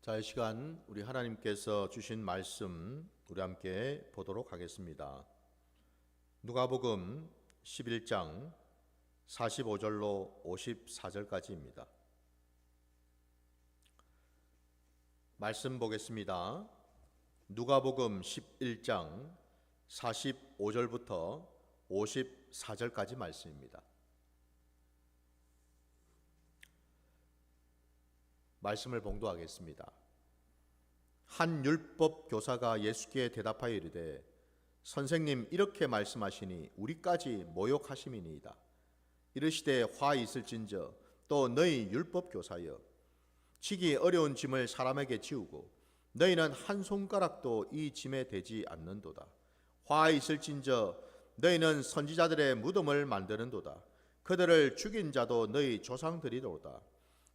자, 이 시간 우리 하나님께서 주신 말씀 우리 함께 보도록 하겠습니다. 누가복음 11장 45절로 54절까지입니다. 말씀 보겠습니다. 누가복음 11장 45절부터 54절까지 말씀입니다. 말씀을 봉독하겠습니다. 한 율법 교사가 예수께 대답하여 이르되 선생님 이렇게 말씀하시니 우리까지 모욕하심이니이다. 이르시되 화 있을진저 또 너희 율법 교사여 지기 어려운 짐을 사람에게 지우고 너희는 한 손가락도 이 짐에 대지 않는도다. 화 있을진저 너희는 선지자들의 무덤을 만드는도다. 그들을 죽인 자도 너희 조상들이로다.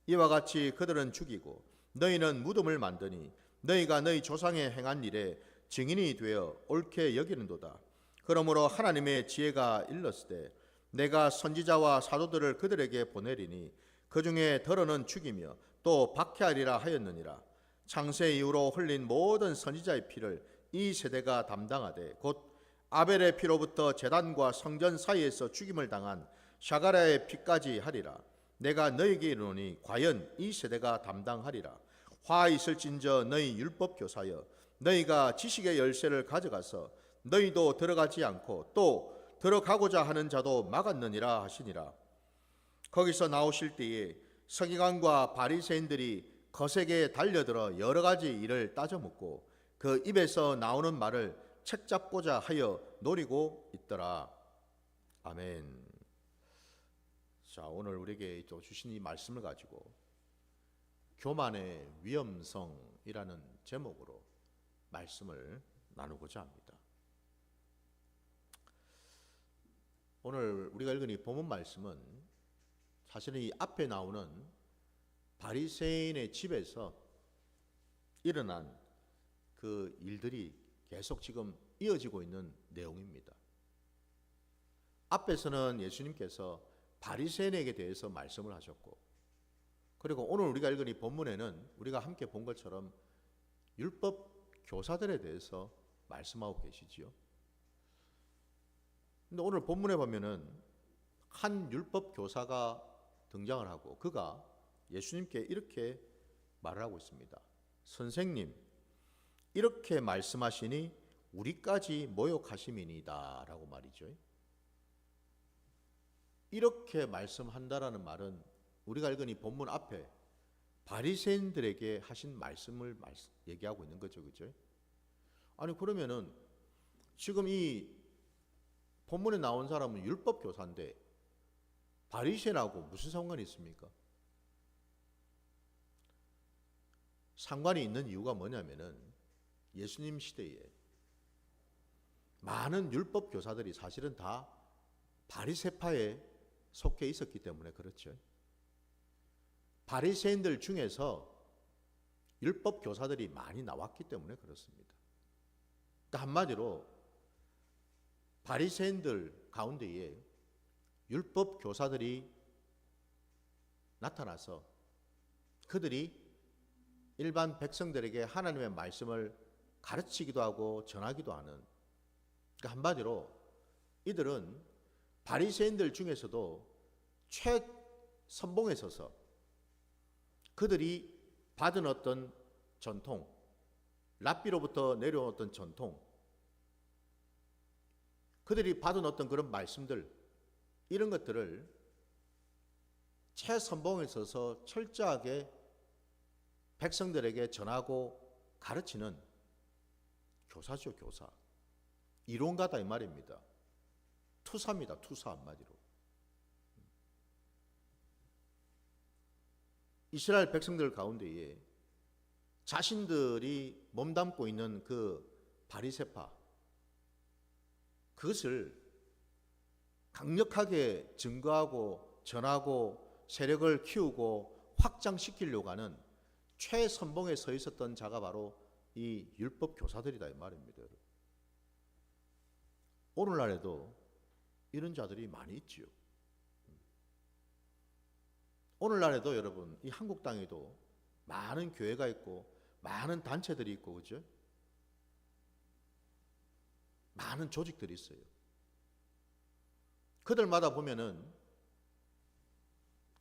이와 같이 그들은 죽이고 너희는 무덤을 만드니 너희가 너희 조상의 행한 일에 증인이 되어 옳게 여기는도다. 그러므로 하나님의 지혜가 일렀으되 내가 선지자와 사도들을 그들에게 보내리니 그 중에 더러는 죽이며 또 박해하리라 하였느니라. 창세 이후로 흘린 모든 선지자의 피를 이 세대가 담당하되 곧 아벨의 피로부터 제단과 성전 사이에서 죽임을 당한 샤가랴의 피까지 하리라. 내가 너희에게 이르노니 과연 이 세대가 담당하리라. 화 있을진저 너희 율법 교사여 너희가 지식의 열쇠를 가져가서 너희도 들어가지 않고 또 들어가고자 하는 자도 막았느니라 하시니라. 거기서 나오실 때에 서기관과 바리새인들이 거세게 달려들어 여러 가지 일을 따져 묻고 그 입에서 나오는 말을 책잡고자 하여 노리고 있더라. 아멘. 자, 오늘 우리에게 또 주신 이 말씀을 가지고 교만의 위험성이라는 제목으로 말씀을 나누고자 합니다. 오늘 우리가 읽은 이 본문 말씀은 사실은 이 앞에 나오는 바리새인의 집에서 일어난 그 일들이 계속 지금 이어지고 있는 내용입니다. 앞에서는 예수님께서 바리새인에게 대해서 말씀을 하셨고, 그리고 오늘 우리가 읽은 이 본문에는 우리가 함께 본 것처럼 율법 교사들에 대해서 말씀하고 계시지요. 근데 오늘 본문에 보면은 한 율법 교사가 등장을 하고 그가 예수님께 이렇게 말을 하고 있습니다. 선생님, 이렇게 말씀하시니 우리까지 모욕하심이니이다 라고 말이죠. 이렇게 말씀한다라는 말은 우리가 읽은 이 본문 앞에 바리새인들에게 하신 말씀을 얘기하고 있는 거죠. 그죠? 아니 그러면은 지금 이 본문에 나온 사람은 율법 교사인데 바리새인하고 무슨 상관이 있습니까? 상관이 있는 이유가 뭐냐면은 예수님 시대에 많은 율법 교사들이 사실은 다 바리새파에 속해 있었기 때문에 그렇죠. 바리새인들 중에서 율법 교사들이 많이 나왔기 때문에 그렇습니다. 그러니까 한마디로 바리새인들 가운데에 율법 교사들이 나타나서 그들이 일반 백성들에게 하나님의 말씀을 가르치기도 하고 전하기도 하는, 그러니까 한마디로 이들은 바리새인들 중에서도 최선봉에 서서 그들이 받은 어떤 전통, 랍비로부터 내려온 어떤 전통, 그들이 받은 어떤 그런 말씀들, 이런 것들을 최선봉에 서서 철저하게 백성들에게 전하고 가르치는 교사죠, 교사. 이론가다 이 말입니다. 투사입니다, 투사 한마디로. 이스라엘 백성들 가운데에 자신들이 몸담고 있는 그 바리새파, 그것을 강력하게 증거하고 전하고 세력을 키우고 확장시키려고 하는 최선봉에 서 있었던 자가 바로 이 율법 교사들이다 이 말입니다. 오늘날에도 이런 자들이 많이 있지요. 오늘날에도 여러분 이 한국 땅에도 많은 교회가 있고 많은 단체들이 있고, 그죠? 많은 조직들이 있어요. 그들마다 보면은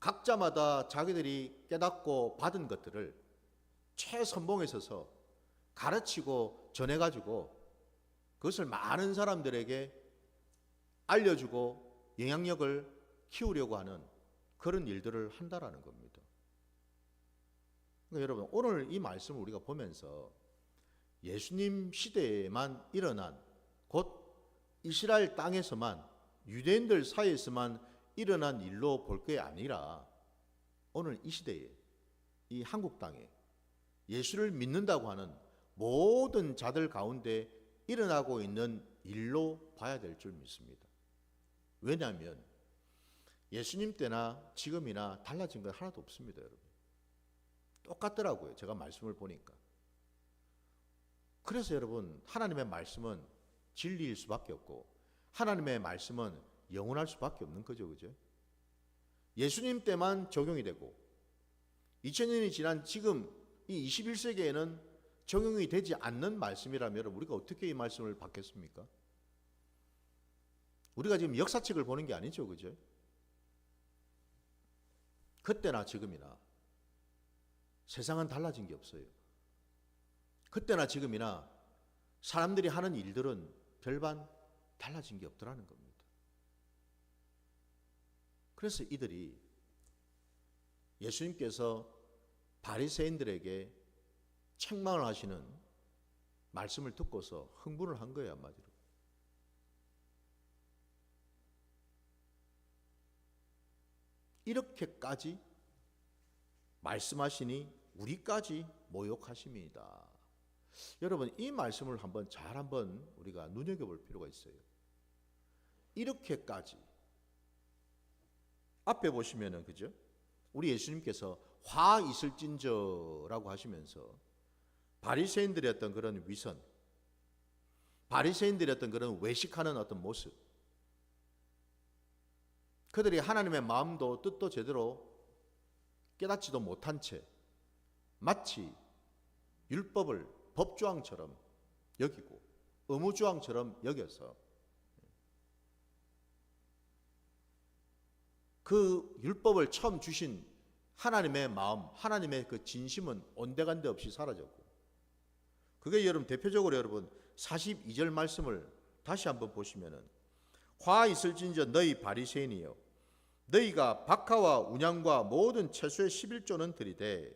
각자마다 자기들이 깨닫고 받은 것들을 최선봉에 서서 가르치고 전해가지고 그것을 많은 사람들에게 알려주고 영향력을 키우려고 하는 그런 일들을 한다라는 겁니다. 그러니까 여러분, 오늘 이 말씀을 우리가 보면서 예수님 시대에만 일어난, 곧 이스라엘 땅에서만, 유대인들 사이에서만 일어난 일로 볼 게 아니라 오늘 이 시대에, 이 한국 땅에 예수를 믿는다고 하는 모든 자들 가운데 일어나고 있는 일로 봐야 될 줄 믿습니다. 왜냐하면 예수님 때나 지금이나 달라진 건 하나도 없습니다, 여러분. 똑같더라고요, 제가 말씀을 보니까. 그래서 여러분, 하나님의 말씀은 진리일 수밖에 없고 하나님의 말씀은 영원할 수밖에 없는 거죠, 그죠? 예수님 때만 적용이 되고 2000년이 지난 지금 이 21세기에는 적용이 되지 않는 말씀이라면 여러분, 우리가 어떻게 이 말씀을 받겠습니까? 우리가 지금 역사책을 보는 게 아니죠, 그죠? 그때나 지금이나 세상은 달라진 게 없어요. 그때나 지금이나 사람들이 하는 일들은 별반 달라진 게 없더라는 겁니다. 그래서 이들이 예수님께서 바리새인들에게 책망을 하시는 말씀을 듣고서 흥분을 한 거예요, 한마디로. 이렇게까지 말씀하시니 우리까지 모욕하심이다. 여러분, 이 말씀을 한번 우리가 눈여겨볼 필요가 있어요. 이렇게까지. 앞에 보시면은, 그죠? 우리 예수님께서 화 있을진저라고 하시면서 바리새인들의 어떤 그런 위선, 바리새인들의 어떤 그런 외식하는 어떤 모습, 그들이 하나님의 마음도 뜻도 제대로 깨닫지도 못한 채 마치 율법을 법조항처럼 여기고 의무조항처럼 여겨서 그 율법을 처음 주신 하나님의 마음, 하나님의 그 진심은 온데간데 없이 사라졌고, 그게 여러분 대표적으로 여러분 42절 말씀을 다시 한번 보시면은, 화 있을진저 너희 바리새인이여, 너희가 박하와 운양과 모든 채소의 11조는 들이되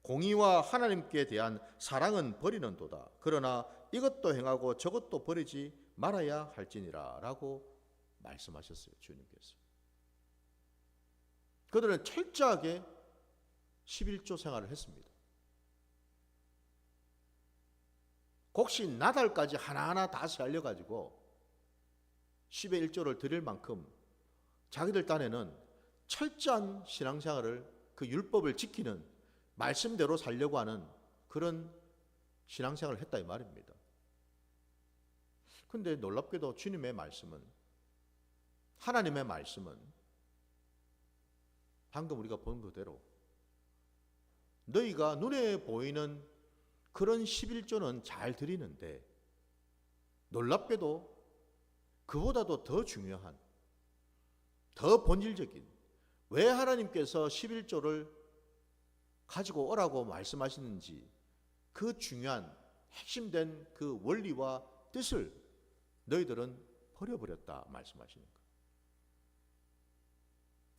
공의와 하나님께 대한 사랑은 버리는도다. 그러나 이것도 행하고 저것도 버리지 말아야 할지니라 라고 말씀하셨어요, 주님께서. 그들은 철저하게 11조 생활을 했습니다. 곡식 나달까지 하나하나 다 세알려가지고 10의 1조를 드릴 만큼 자기들 딴에는 철저한 신앙생활을, 그 율법을 지키는 말씀대로 살려고 하는 그런 신앙생활을 했다 이 말입니다. 그런데 놀랍게도 주님의 말씀은, 하나님의 말씀은 방금 우리가 본 그대로 너희가 눈에 보이는 그런 11조는 잘 드리는데 놀랍게도 그보다도 더 중요한, 더 본질적인, 왜 하나님께서 11조를 가지고 오라고 말씀하시는지 그 중요한 핵심된 그 원리와 뜻을 너희들은 버려버렸다 말씀하시는 거예요.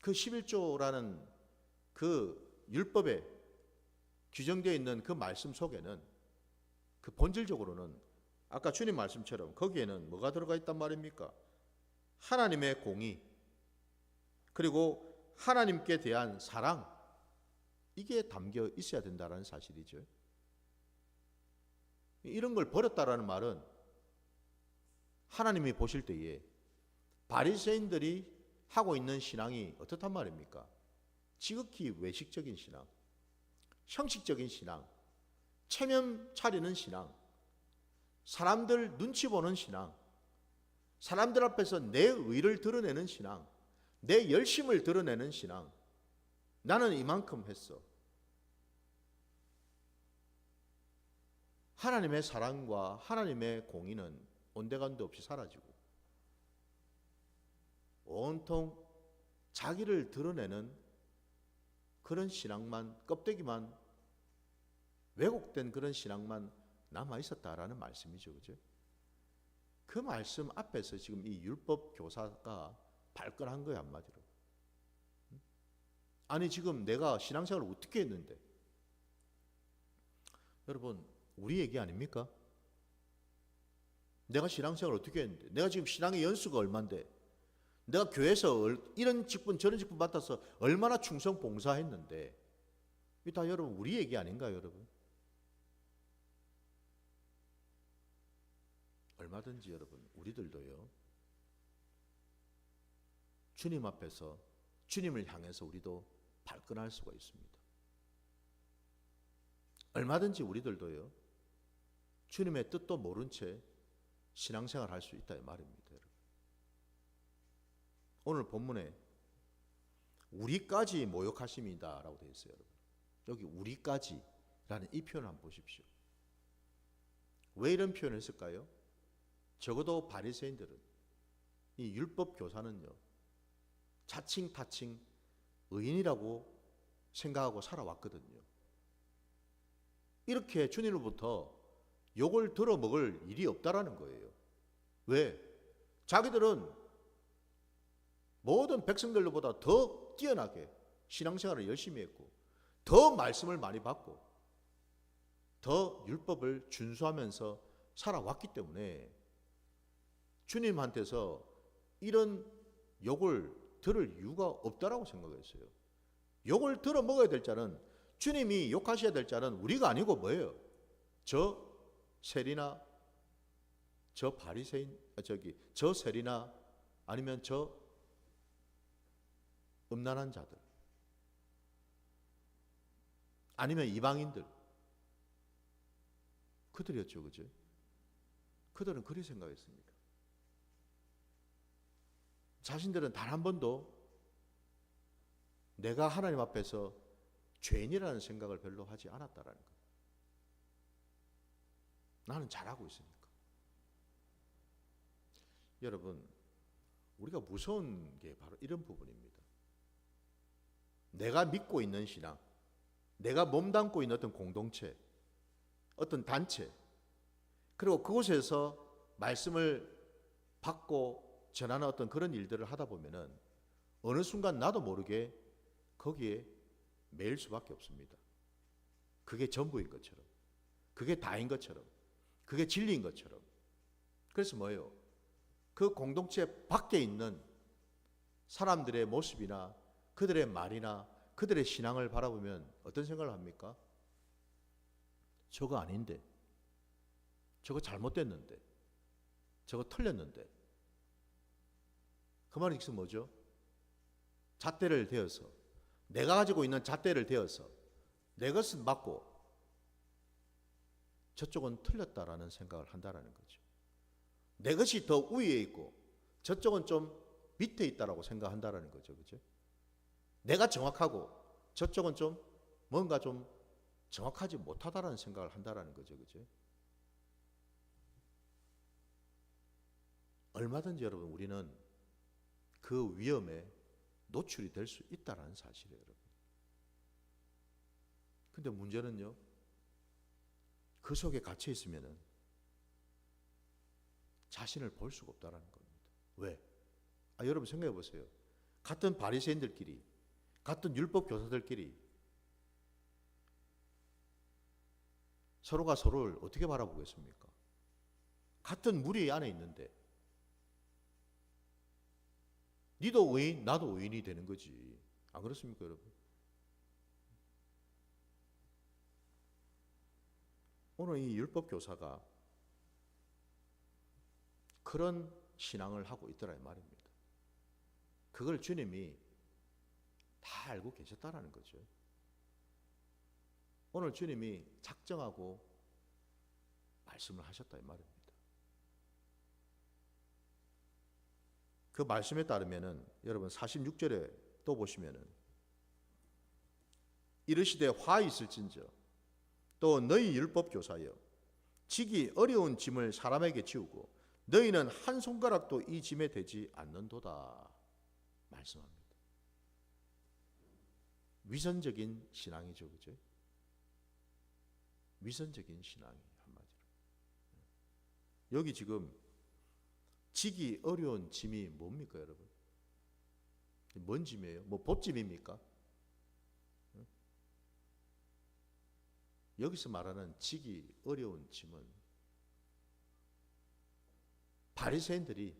그 11조라는 그 율법에 규정되어 있는 그 말씀 속에는, 그 본질적으로는 아까 주님 말씀처럼 거기에는 뭐가 들어가 있단 말입니까? 하나님의 공의, 그리고 하나님께 대한 사랑, 이게 담겨 있어야 된다는 사실이죠. 이런 걸 버렸다라는 말은 하나님이 보실 때에 바리새인들이 하고 있는 신앙이 어떻단 말입니까? 지극히 외식적인 신앙, 형식적인 신앙, 체면 차리는 신앙, 사람들 눈치 보는 신앙, 사람들 앞에서 내 의를 드러내는 신앙, 내 열심을 드러내는 신앙, 나는 이만큼 했어. 하나님의 사랑과 하나님의 공의는 온데간데 없이 사라지고 온통 자기를 드러내는 그런 신앙만, 껍데기만, 왜곡된 그런 신앙만 남아 있었다라는 말씀이죠. 그죠? 그 말씀 앞에서 지금 이 율법 교사가 발끈한 거야, 한마디로. 아니, 지금 내가 신앙생활을 어떻게 했는데? 여러분, 우리 얘기 아닙니까? 내가 신앙생활을 어떻게 했는데? 내가 지금 신앙의 연수가 얼만데? 내가 교회에서 이런 직분 저런 직분 맡아서 얼마나 충성 봉사했는데? 이게 다 여러분 우리 얘기 아닌가요, 여러분? 얼마든지 여러분 우리들도요, 주님 앞에서 주님을 향해서 우리도 발끈할 수가 있습니다. 얼마든지 우리들도요, 주님의 뜻도 모른 채 신앙생활 할 수 있다 이 말입니다. 여러분. 오늘 본문에 우리까지 모욕하심이다 라고 되어 있어요. 여러분. 여기 우리까지라는 이 표현을 한번 보십시오. 왜 이런 표현을 했을까요? 적어도 바리새인들은, 이 율법 교사는요, 자칭 타칭 의인이라고 생각하고 살아왔거든요. 이렇게 주님으로부터 욕을 들어먹을 일이 없다라는 거예요. 왜? 자기들은 모든 백성들보다 더 뛰어나게 신앙생활을 열심히 했고, 더 말씀을 많이 받고, 더 율법을 준수하면서 살아왔기 때문에 주님한테서 이런 욕을 들을 이유가 없다라고 생각했어요. 욕을 들어 먹어야 될 자는, 주님이 욕하셔야 될 자는 우리가 아니고 뭐예요? 저 세리나 저 바리새인, 저 세리나 아니면 저 음란한 자들, 아니면 이방인들, 그들이었죠. 그죠? 그들은 그리 생각했습니다. 자신들은 단 한 번도 내가 하나님 앞에서 죄인이라는 생각을 별로 하지 않았다라는 거예요. 나는 잘하고 있으니까. 여러분, 우리가 무서운 게 바로 이런 부분입니다. 내가 믿고 있는 신앙, 내가 몸담고 있는 어떤 공동체, 어떤 단체, 그리고 그곳에서 말씀을 받고 전하는 어떤 그런 일들을 하다 보면은 어느 순간 나도 모르게 거기에 매일 수밖에 없습니다. 그게 전부인 것처럼, 그게 다인 것처럼, 그게 진리인 것처럼. 그래서 뭐예요? 그 공동체 밖에 있는 사람들의 모습이나 그들의 말이나 그들의 신앙을 바라보면 어떤 생각을 합니까? 저거 아닌데, 저거 잘못됐는데, 저거 틀렸는데. 그 말이 뭐죠? 잣대를 대어서, 내가 가지고 있는 잣대를 대어서 내 것은 맞고 저쪽은 틀렸다라는 생각을 한다라는 거죠. 내 것이 더 위에 있고 저쪽은 좀 밑에 있다라고 생각한다라는 거죠. 그죠? 내가 정확하고 저쪽은 좀 뭔가 좀 정확하지 못하다라는 생각을 한다라는 거죠. 그죠? 얼마든지 여러분 우리는 그 위험에 노출이 될 수 있다라는 사실이에요, 여러분. 근데 문제는요, 그 속에 갇혀 있으면은 자신을 볼 수가 없다라는 겁니다. 왜? 여러분 생각해 보세요. 같은 바리새인들끼리, 같은 율법 교사들끼리 서로가 서로를 어떻게 바라보겠습니까? 같은 무리 안에 있는데 니도 의인, 나도 의인이 되는 거지. 안 그렇습니까, 여러분? 오늘 이 율법 교사가 그런 신앙을 하고 있더라 이 말입니다. 그걸 주님이 다 알고 계셨다라는 거죠. 오늘 주님이 작정하고 말씀을 하셨다 이 말입니다. 그 말씀에 따르면은 여러분 46절에 또 보시면은 이르시되 화 있을진저 또 너희 율법 교사여 지기 어려운 짐을 사람에게 지우고 너희는 한 손가락도 이 짐에 대지 않는도다 말씀합니다. 위선적인 신앙이죠, 그죠? 위선적인 신앙이 한마디로. 여기 지금 지기 어려운 짐이 뭡니까, 여러분? 뭔 짐이에요? 뭐 보찜입니까? 여기서 말하는 지기 어려운 짐은 바리새인들이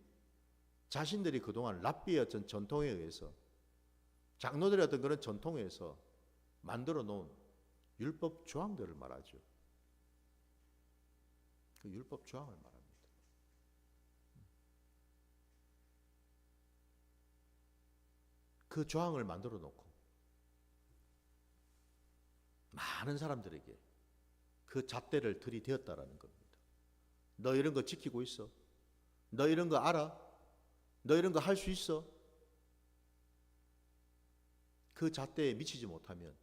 자신들이 그동안 랍비의 어떤 전통에 의해서, 장로들의 어떤 그런 전통에 의해서 만들어 놓은 율법 조항들을 말하죠. 그 율법 조항을 말합니다. 그 조항을 만들어 놓고 많은 사람들에게 그 잣대를 들이대었다라는 겁니다. 너 이런 거 지키고 있어? 너 이런 거 알아? 너 이런 거 할 수 있어? 그 잣대에 미치지 못하면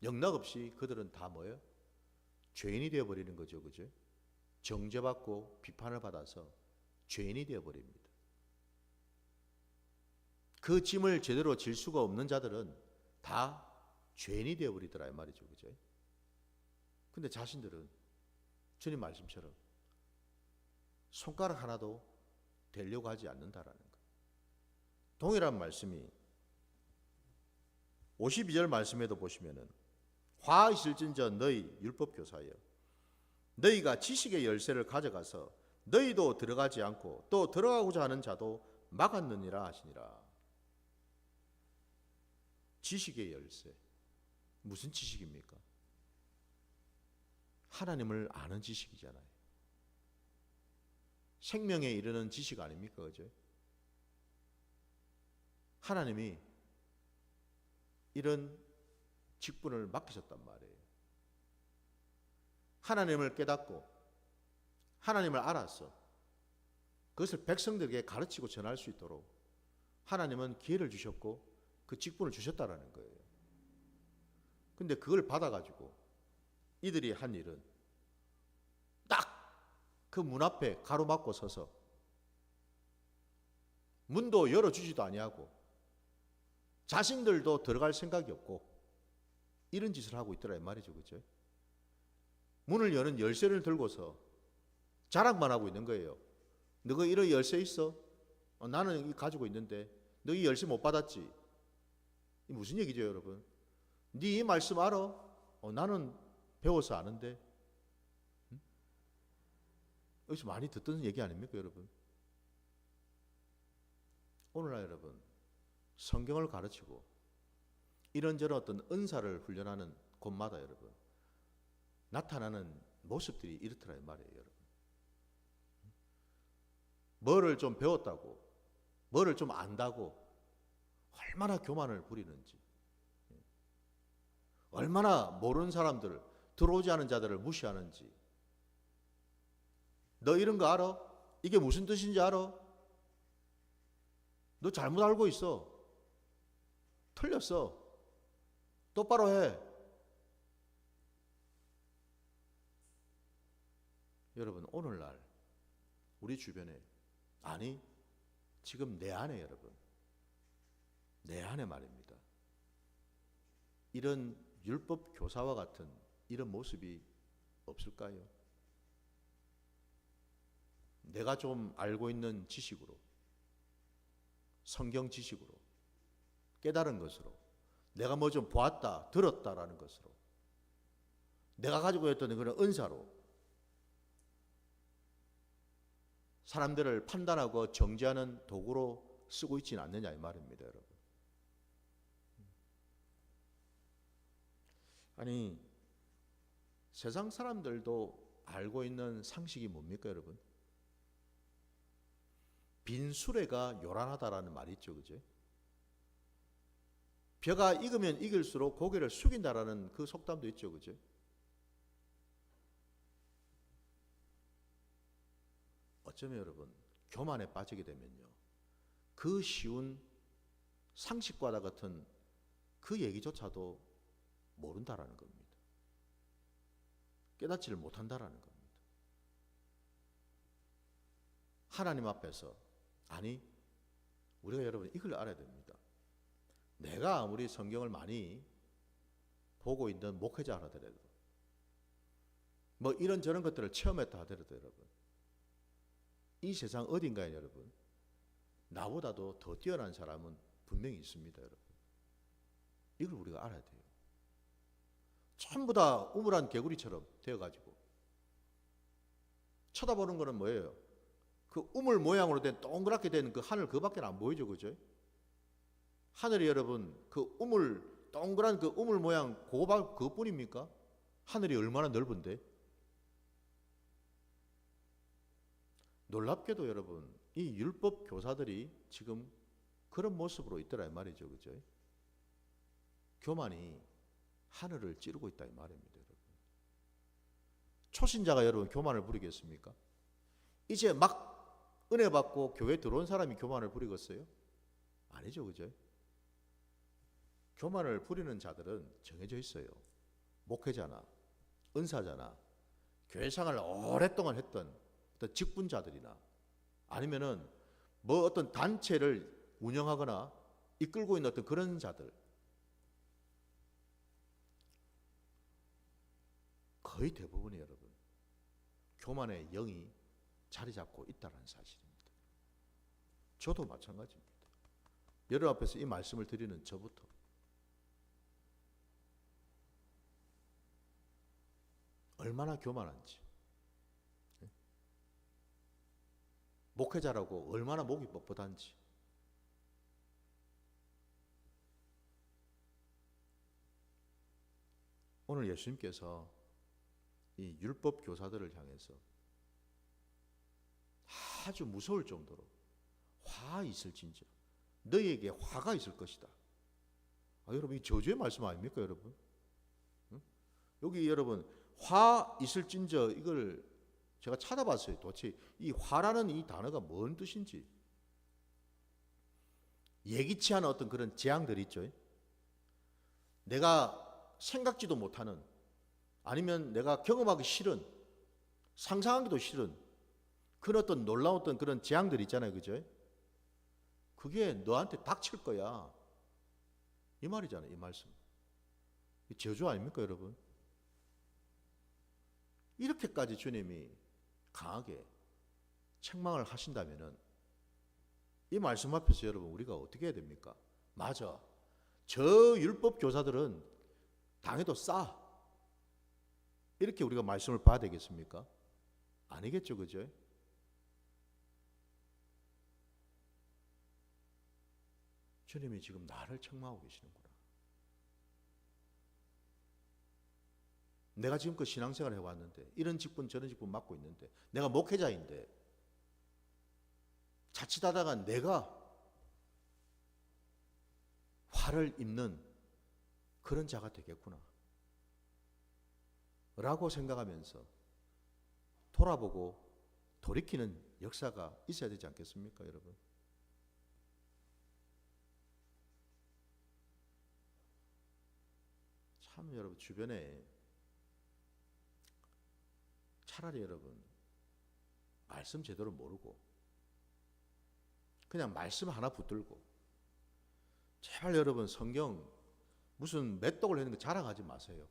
영락없이 그들은 다 뭐예요? 죄인이 되어버리는 거죠, 그죠? 정죄받고 비판을 받아서 죄인이 되어버립니다. 그 짐을 제대로 질 수가 없는 자들은 다 죄인이 되어버리더라 이 말이죠, 그죠? 근데 자신들은 주님 말씀처럼 손가락 하나도 되려고 하지 않는다라는 것. 동일한 말씀이 52절 말씀에도 보시면은 화 있을진저 너희 율법 교사여 너희가 지식의 열쇠를 가져가서 너희도 들어가지 않고 또 들어가고자 하는 자도 막았느니라 하시니라. 지식의 열쇠. 무슨 지식입니까? 하나님을 아는 지식이잖아요. 생명에 이르는 지식 아닙니까? 그죠? 하나님이 이런 직분을 맡기셨단 말이에요. 하나님을 깨닫고 하나님을 알아서 그것을 백성들에게 가르치고 전할 수 있도록 하나님은 기회를 주셨고 그 직분을 주셨다라는 거예요. 근데 그걸 받아가지고 이들이 한 일은 딱 그 문 앞에 가로막고 서서 문도 열어주지도 아니하고 자신들도 들어갈 생각이 없고 이런 짓을 하고 있더라 이 말이죠, 그죠? 문을 여는 열쇠를 들고서 자랑만 하고 있는 거예요. 너가 이런 열쇠 있어? 나는 가지고 있는데 너 이 열쇠 못 받았지? 이 무슨 얘기죠, 여러분? 네 이 말씀 알아? 나는 배워서 아는데. 응? 여기서 많이 듣던 얘기 아닙니까, 여러분? 오늘날 여러분 성경을 가르치고 이런저런 어떤 은사를 훈련하는 곳마다 여러분 나타나는 모습들이 이렇더라 이 말이에요, 여러분. 뭐를 좀 배웠다고, 뭐를 좀 안다고 얼마나 교만을 부리는지, 얼마나 모르는 사람들, 들어오지 않은 자들을 무시하는지. 너 이런 거 알아? 이게 무슨 뜻인지 알아? 너 잘못 알고 있어. 틀렸어. 똑바로 해. 여러분 오늘날 우리 주변에, 아니 지금 내 안에, 여러분 내 안에 말입니다, 이런 율법 교사와 같은 이런 모습이 없을까요? 내가 좀 알고 있는 지식으로, 성경 지식으로, 깨달은 것으로, 내가 뭐 좀 보았다, 들었다라는 것으로, 내가 가지고 있던 그런 은사로 사람들을 판단하고 정죄하는 도구로 쓰고 있지는 않느냐 이 말입니다, 여러분. 아니 세상 사람들도 알고 있는 상식이 뭡니까, 여러분? 빈 수레가 요란하다라는 말이 있죠, 그죠? 벼가 익으면 익을수록 고개를 숙인다라는 그 속담도 있죠, 그죠? 어쩌면 여러분 교만에 빠지게 되면요, 그 쉬운 상식과다 같은 그 얘기조차도 모른다라는 겁니다. 깨닫지를 못한다라는 겁니다. 하나님 앞에서, 아니, 우리가 여러분 이걸 알아야 됩니다. 내가 아무리 성경을 많이 보고 있는 목회자 하더라도, 뭐 이런저런 것들을 체험했다 하더라도 여러분, 이 세상 어딘가에 여러분 나보다도 더 뛰어난 사람은 분명히 있습니다. 여러분, 이걸 우리가 알아야 돼요. 전부 다 우물한 개구리처럼 되어가지고 쳐다보는 거는 뭐예요? 그 우물 모양으로 된 동그랗게 된 그 하늘, 그밖에 안 보이죠, 그죠? 하늘이 여러분 그 우물, 동그란 그 우물 모양 그것뿐입니까? 하늘이 얼마나 넓은데? 놀랍게도 여러분 이 율법 교사들이 지금 그런 모습으로 있더라 이 말이죠, 그죠? 교만이 하늘을 찌르고 있다 이 말입니다, 여러분. 초신자가 여러분 교만을 부리겠습니까? 이제 막 은혜 받고 교회 들어온 사람이 교만을 부리겠어요? 아니죠, 그죠? 교만을 부리는 자들은 정해져 있어요. 목회자나 은사자나 교회 생활을 오랫동안 했던 어떤 직분자들이나 아니면은 뭐 어떤 단체를 운영하거나 이끌고 있는 어떤 그런 자들, 거의 대부분이 여러분 교만의 영이 자리 잡고 있다는 사실입니다. 저도 마찬가지입니다. 여러분 앞에서 이 말씀을 드리는 저부터 얼마나 교만한지, 목회자라고 얼마나 목이 뻣뻣한지, 오늘 예수님께서 이 율법 교사들을 향해서 아주 무서울 정도로 화 있을진저 너희에게 화가 있을 것이다. 여러분 이 저주의 말씀 아닙니까, 여러분? 응? 여기 여러분 화 있을진저, 이걸 제가 찾아봤어요. 도대체 이 화라는 이 단어가 뭔 뜻인지. 예기치 않은 어떤 그런 재앙들이 있죠. 내가 생각지도 못하는, 아니면 내가 경험하기 싫은, 상상하기도 싫은 그런 어떤 놀라운 어떤 그런 재앙들이 있잖아요, 그죠? 그게 너한테 닥칠 거야, 이 말이잖아요, 이 말씀. 이 저주 아닙니까, 여러분? 이렇게까지 주님이 강하게 책망을 하신다면은 이 말씀 앞에서 여러분 우리가 어떻게 해야 됩니까? 맞아, 저 율법 교사들은 당해도 싸, 이렇게 우리가 말씀을 봐야 되겠습니까? 아니겠죠, 그죠? 주님이 지금 나를 책망하고 계시는구나. 내가 지금껏 신앙생활을 해왔는데, 이런 직분 저런 직분 맡고 있는데, 내가 목회자인데 자칫하다가 내가 화를 입는 그런 자가 되겠구나 라고 생각하면서 돌아보고 돌이키는 역사가 있어야 되지 않겠습니까, 여러분? 참 여러분 주변에 차라리 여러분 말씀 제대로 모르고 그냥 말씀 하나 붙들고, 제발 여러분 성경 무슨 몇 독을 했는 거 자랑하지 마세요.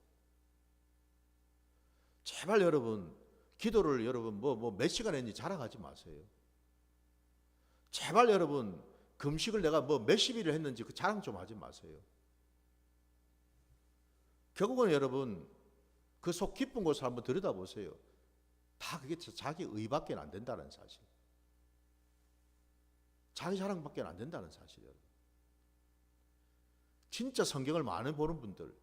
제발 여러분 기도를 여러분 뭐 몇 시간 했는지 자랑하지 마세요. 제발 여러분 금식을 내가 뭐 몇십 일을 했는지 그 자랑 좀 하지 마세요. 결국은 여러분 그 속 깊은 곳을 한번 들여다보세요. 다 그게 자기 의밖에 안 된다는 사실, 자기 자랑밖에 안 된다는 사실이에요. 진짜 성경을 많이 보는 분들,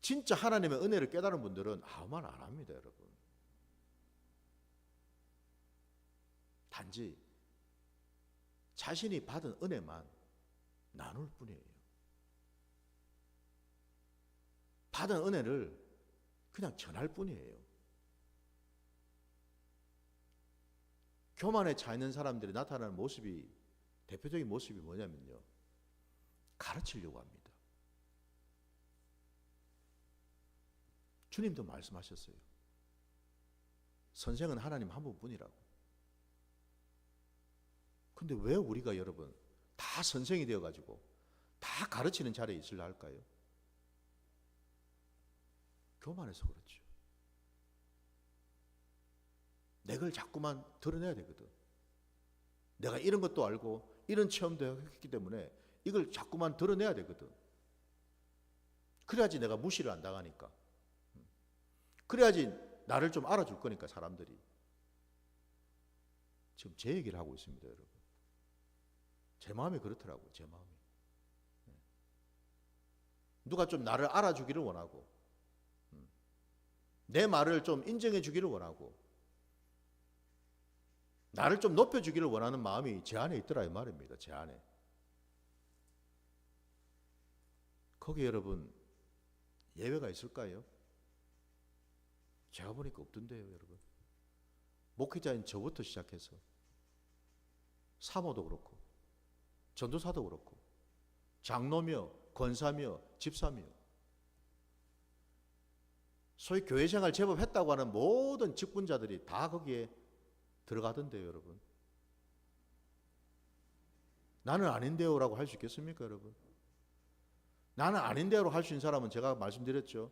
진짜 하나님의 은혜를 깨달은 분들은 아무 말 안 합니다, 여러분. 단지 자신이 받은 은혜만 나눌 뿐이에요. 받은 은혜를 그냥 전할 뿐이에요. 교만에 차 있는 사람들이 나타나는 모습이, 대표적인 모습이 뭐냐면요, 가르치려고 합니다. 주님도 말씀하셨어요. 선생은 하나님 한 분뿐이라고. 근데 왜 우리가 여러분 다 선생이 되어가지고 다 가르치는 자리에 있으려 할까요? 교만해서 그렇죠. 내 걸 자꾸만 드러내야 되거든. 내가 이런 것도 알고 이런 체험도 했기 때문에 이걸 자꾸만 드러내야 되거든. 그래야지 내가 무시를 안 당하니까. 그래야지 나를 좀 알아줄 거니까 사람들이. 지금 제 얘기를 하고 있습니다, 여러분. 제 마음이 그렇더라고요, 제 마음이. 누가 좀 나를 알아주기를 원하고, 내 말을 좀 인정해 주기를 원하고, 나를 좀 높여주기를 원하는 마음이 제 안에 있더라 이 말입니다, 제 안에. 거기에 여러분 예외가 있을까요? 제가 보니까 없던데요, 여러분. 목회자인 저부터 시작해서 사모도 그렇고 전도사도 그렇고 장로며 권사며 집사며 소위 교회생활 제법 했다고 하는 모든 직분자들이 다 거기에 들어가던데요, 여러분. 나는 아닌데요 라고 할 수 있겠습니까, 여러분? 나는 아닌데요 라고 할 수 있는 사람은 제가 말씀드렸죠.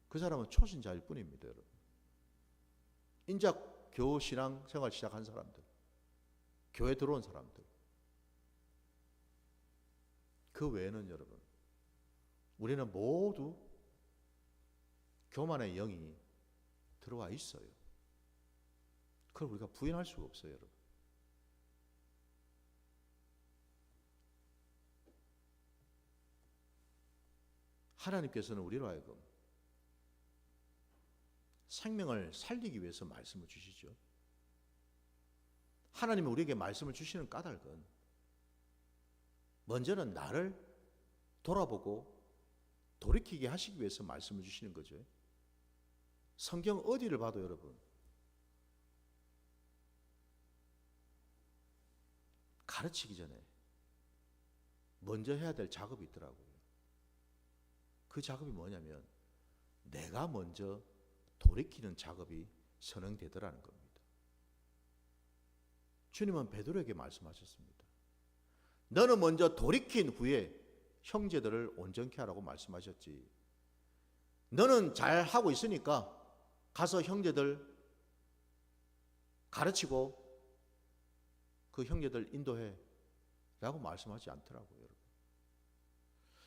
그 사람은 초신자일 뿐입니다, 여러분. 인작 교우 신앙 생활 시작한 사람들, 교회 들어온 사람들. 그 외에는 여러분, 우리는 모두 교만의 영이 들어와 있어요. 그걸 우리가 부인할 수가 없어요, 여러분. 하나님께서는 우리로 하여금 생명을 살리기 위해서 말씀을 주시죠. 하나님은 우리에게 말씀을 주시는 까닭은 먼저는 나를 돌아보고 돌이키게 하시기 위해서 말씀을 주시는 거죠. 성경 어디를 봐도 여러분 가르치기 전에 먼저 해야 될 작업이 있더라고요. 그 작업이 뭐냐면 내가 먼저 돌이키는 작업이 선행되더라는 겁니다. 주님은 베드로에게 말씀하셨습니다. 너는 먼저 돌이킨 후에 형제들을 온전케 하라고 말씀하셨지. 너는 잘하고 있으니까 가서 형제들 가르치고 그 형제들 인도해 라고 말씀하지 않더라고요, 여러분.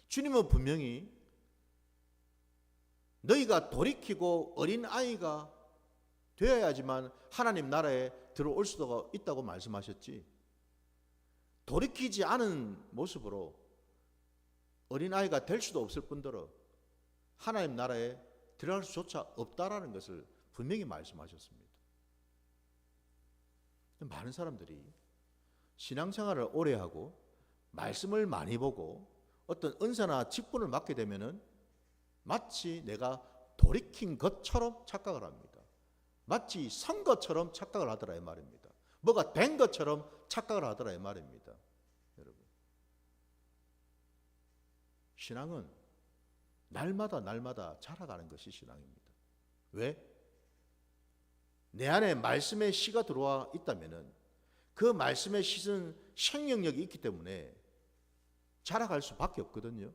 주님은 분명히 너희가 돌이키고 어린아이가 되어야지만 하나님 나라에 들어올 수가 있다고 말씀하셨지, 돌이키지 않은 모습으로 어린아이가 될 수도 없을 뿐더러 하나님 나라에 들어갈 수조차 없다라는 것을 분명히 말씀하셨습니다. 많은 사람들이 신앙생활을 오래 하고 말씀을 많이 보고 어떤 은사나 직분을 맡게 되면은 마치 내가 돌이킨 것처럼 착각을 합니다. 마치 선 것처럼 착각을 하더라 이 말입니다. 뭐가 된 것처럼 착각을 하더라 이 말입니다. 여러분, 신앙은 날마다 자라가는 것이 신앙입니다. 왜? 내 안에 말씀의 씨가 들어와 있다면은 그 말씀의 씨는 생명력이 있기 때문에 자라갈 수밖에 없거든요.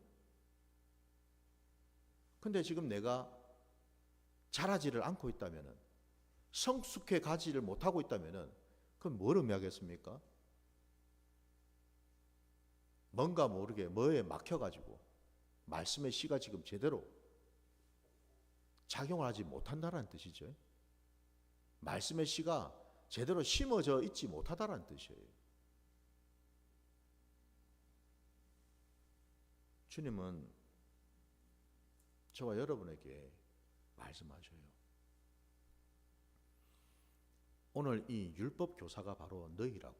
근데 지금 내가 자라지를 않고 있다면은, 성숙해 가지를 못하고 있다면은 그건 뭘 의미하겠습니까? 뭔가 모르게 뭐에 막혀가지고 말씀의 씨가 지금 제대로 작용을 하지 못한다는 뜻이죠. 말씀의 씨가 제대로 심어져 있지 못하다는 뜻이에요. 주님은 저와 여러분에게 말씀하셔요. 오늘 이 율법 교사가 바로 너희라고.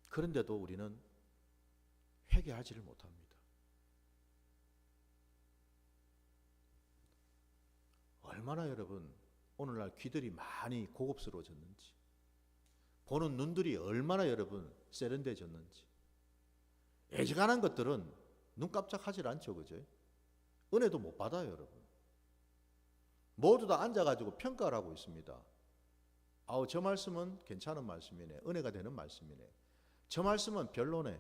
그런데도 우리는 회개하지를 못합니다. 얼마나 여러분 오늘날 귀들이 많이 고급스러워졌는지, 보는 눈들이 얼마나 여러분 세련돼졌는지. 애지간한 것들은 눈 깜짝하질 않죠, 그죠? 은혜도 못 받아요, 여러분. 모두 다 앉아가지고 평가를 하고 있습니다. 아우, 저 말씀은 괜찮은 말씀이네. 은혜가 되는 말씀이네. 저 말씀은 별로네.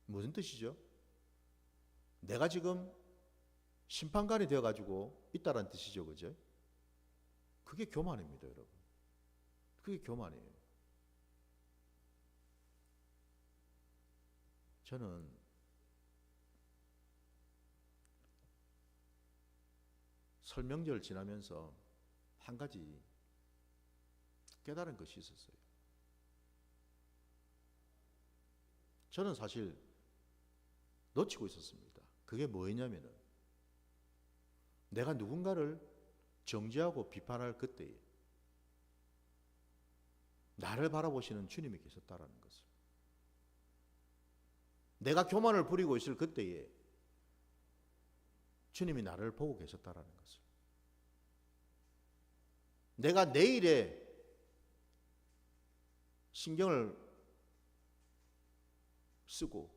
무슨 뜻이죠? 내가 지금 심판관이 되어가지고 있다라는 뜻이죠. 그죠? 그게 교만입니다, 여러분. 그게 교만이에요. 저는 설명절 지나면서 한 가지 깨달은 것이 있었어요. 저는 사실 놓치고 있었습니다. 그게 뭐였냐면은 내가 누군가를 정죄하고 비판할 그때에 나를 바라보시는 주님이 계셨다라는 것을, 내가 교만을 부리고 있을 그때에 주님이 나를 보고 계셨다라는 것을, 내가 내일에 신경을 쓰고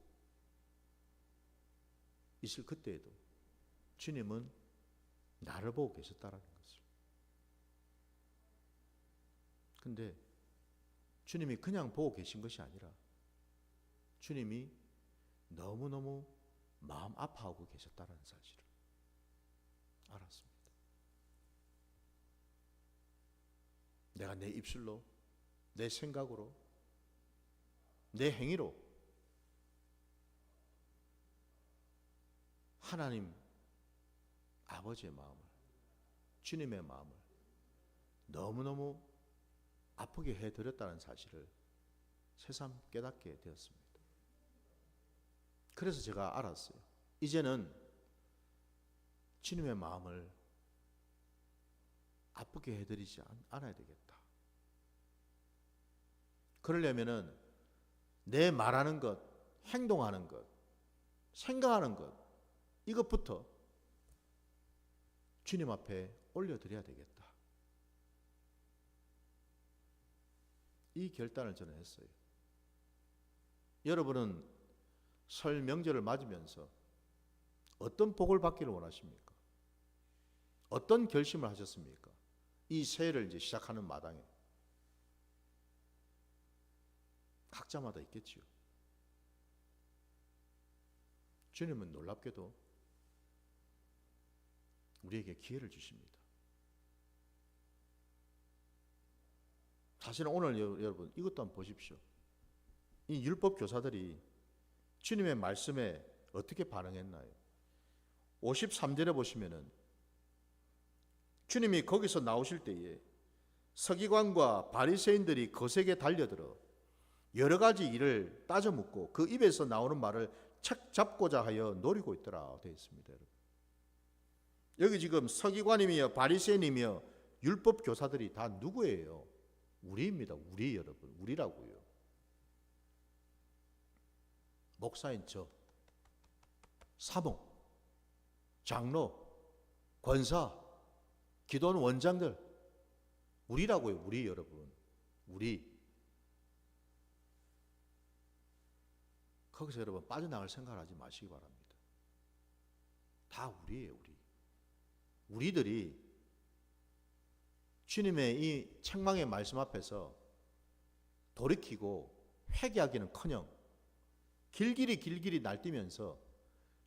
있을 그때에도 주님은 나를 보고 계셨다라는 것을. 근데 주님이 그냥 보고 계신 것이 아니라 주님이 너무너무 마음 아파하고 계셨다는 사실을 알았습니다. 내가 내 입술로, 내 생각으로, 내 행위로 하나님 아버지의 마음을, 주님의 마음을 너무너무 아프게 해드렸다는 사실을 새삼 깨닫게 되었습니다. 그래서 제가 알았어요. 이제는 주님의 마음을 아프게 해드리지 않아야 되겠다. 그러려면은 내 말하는 것, 행동하는 것, 생각하는 것, 이것부터 주님 앞에 올려드려야 되겠다. 이 결단을 저는 했어요. 여러분은 설 명절을 맞으면서 어떤 복을 받기를 원하십니까? 어떤 결심을 하셨습니까? 이 새해를 이제 시작하는 마당에 각자마다 있겠지요. 주님은 놀랍게도 우리에게 기회를 주십니다. 사실은 오늘 여러분 이것도 한번 보십시오. 이 율법 교사들이 주님의 말씀에 어떻게 반응했나요? 53절에 보시면은 주님이 거기서 나오실 때에 서기관과 바리새인들이 거세게 달려들어 여러 가지 일을 따져 묻고 그 입에서 나오는 말을 책 잡고자 하여 노리고 있더라 되어 있습니다. 여러분. 여기 지금 서기관이며 바리새인이며 율법 교사들이 다 누구예요? 우리입니다. 우리 여러분, 우리라고요. 목사인 저, 사모, 장로, 권사, 기도원 원장들, 우리라고요. 우리 여러분, 우리. 거기서 여러분 빠져나갈 생각을 하지 마시기 바랍니다. 다 우리예요. 우리. 우리들이 주님의 이 책망의 말씀 앞에서 돌이키고 회개하기는커녕 길길이 날뛰면서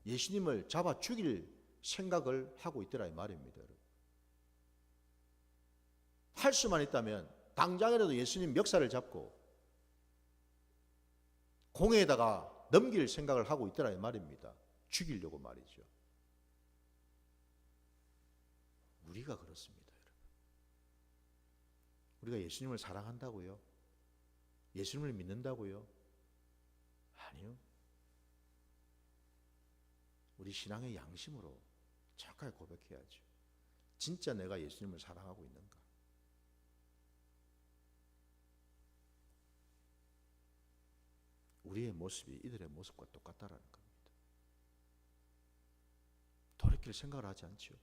예수님을 잡아 죽일 생각을 하고 있더라 이 말입니다. 여러분. 할 수만 있다면 당장이라도 예수님 멱살을 잡고 공회에다가 넘길 생각을 하고 있더라 이 말입니다. 죽이려고 말이죠. 우리가 그렇습니다. 여러분. 우리가 예수님을 사랑한다고요? 예수님을 믿는다고요? 아니요. 우리 신앙의 양심으로 정확하게 고백해야죠. 진짜 내가 예수님을 사랑하고 있는가? 우리의 모습이 이들의 모습과 똑같다라는 겁니다. 돌이킬 생각을 하지 않죠.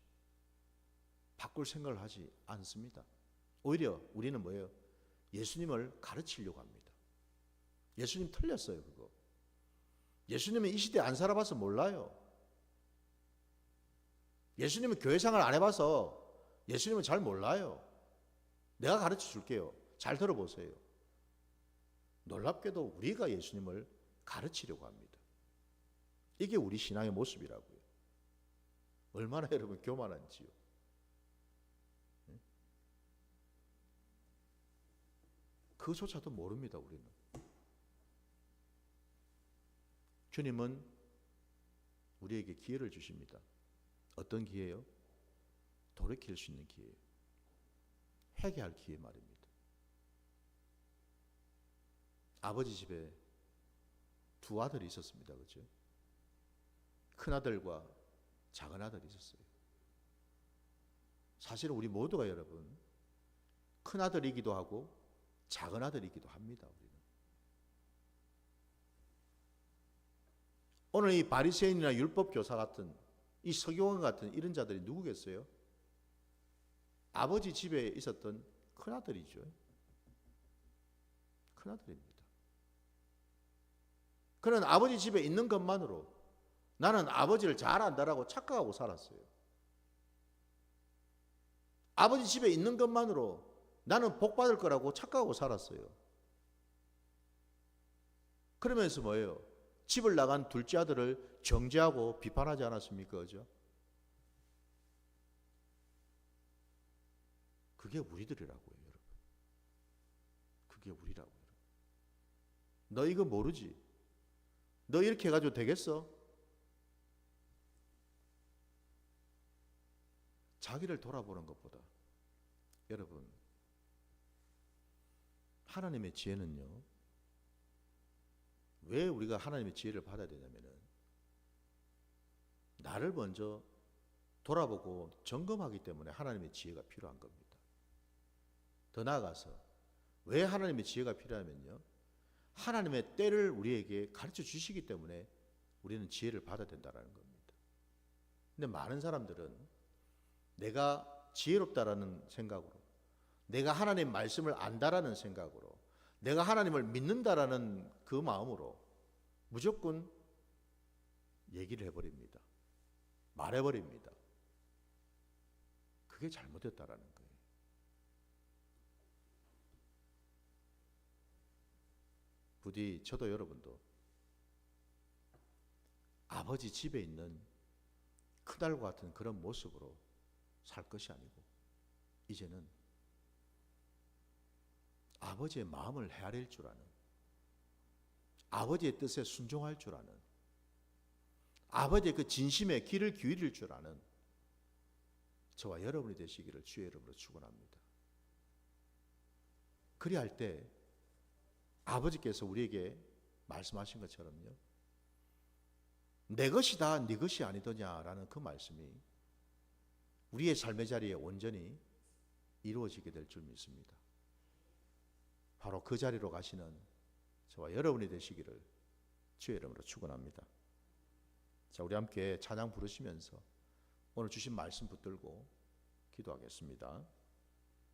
바꿀 생각을 하지 않습니다. 오히려 우리는 뭐예요? 예수님을 가르치려고 합니다. 예수님 틀렸어요, 그거. 예수님은 이 시대에 안 살아봐서 몰라요. 예수님은 교회 생활 안 해봐서 예수님은 잘 몰라요. 내가 가르쳐 줄게요. 잘 들어보세요. 놀랍게도 우리가 예수님을 가르치려고 합니다. 이게 우리 신앙의 모습이라고요. 얼마나 여러분 교만한지요. 그조차도 모릅니다, 우리는. 주님은 우리에게 기회를 주십니다. 어떤 기회요? 돌이킬 수 있는 기회예요. 회개할 기회 말입니다. 아버지 집에 두 아들이 있었습니다. 그렇죠? 큰 아들과 작은 아들이 있었어요. 사실은 우리 모두가 여러분 큰 아들이기도 하고 작은 아들이기도 합니다. 우리는. 오늘 이 바리새인이나 율법 교사 같은 이 서기관 같은 이런 자들이 누구겠어요? 아버지 집에 있었던 큰 아들이죠. 큰 아들입니다. 그는 아버지 집에 있는 것만으로 나는 아버지를 잘 안다라고 착각하고 살았어요. 아버지 집에 있는 것만으로 나는 복 받을 거라고 착각하고 살았어요. 그러면서 뭐예요? 집을 나간 둘째 아들을 정죄하고 비판하지 않았습니까? 그죠? 그게 우리들이라고요, 여러분. 그게 우리라고요. 너 이거 모르지? 너 이렇게 해가지고 되겠어? 자기를 돌아보는 것보다 여러분 하나님의 지혜는요, 왜 우리가 하나님의 지혜를 받아야 되냐면은 나를 먼저 돌아보고 점검하기 때문에 하나님의 지혜가 필요한 겁니다. 더 나아가서 왜 하나님의 지혜가 필요하면요, 하나님의 때를 우리에게 가르쳐 주시기 때문에 우리는 지혜를 받아야 된다는 겁니다. 근데 많은 사람들은 내가 지혜롭다라는 생각으로, 내가 하나님 말씀을 안다라는 생각으로, 내가 하나님을 믿는다라는 그 마음으로 무조건 얘기를 해버립니다. 말해버립니다. 그게 잘못됐다라는 거예요. 부디 저도 여러분도 아버지 집에 있는 큰아들과 같은 그런 모습으로 살 것이 아니고 이제는 아버지의 마음을 헤아릴 줄 아는, 아버지의 뜻에 순종할 줄 아는, 아버지의 그 진심에 귀를 기울일 줄 아는 저와 여러분이 되시기를 주의 이름으로 축원합니다. 그리할 때 아버지께서 우리에게 말씀하신 것처럼요, 내 것이다 네 것이 아니더냐라는 그 말씀이 우리의 삶의 자리에 온전히 이루어지게 될 줄 믿습니다. 바로 그 자리로 가시는 저와 여러분이 되시기를 주의 이름으로 축원합니다. 자, 우리 함께 찬양 부르시면서 오늘 주신 말씀 붙들고 기도하겠습니다.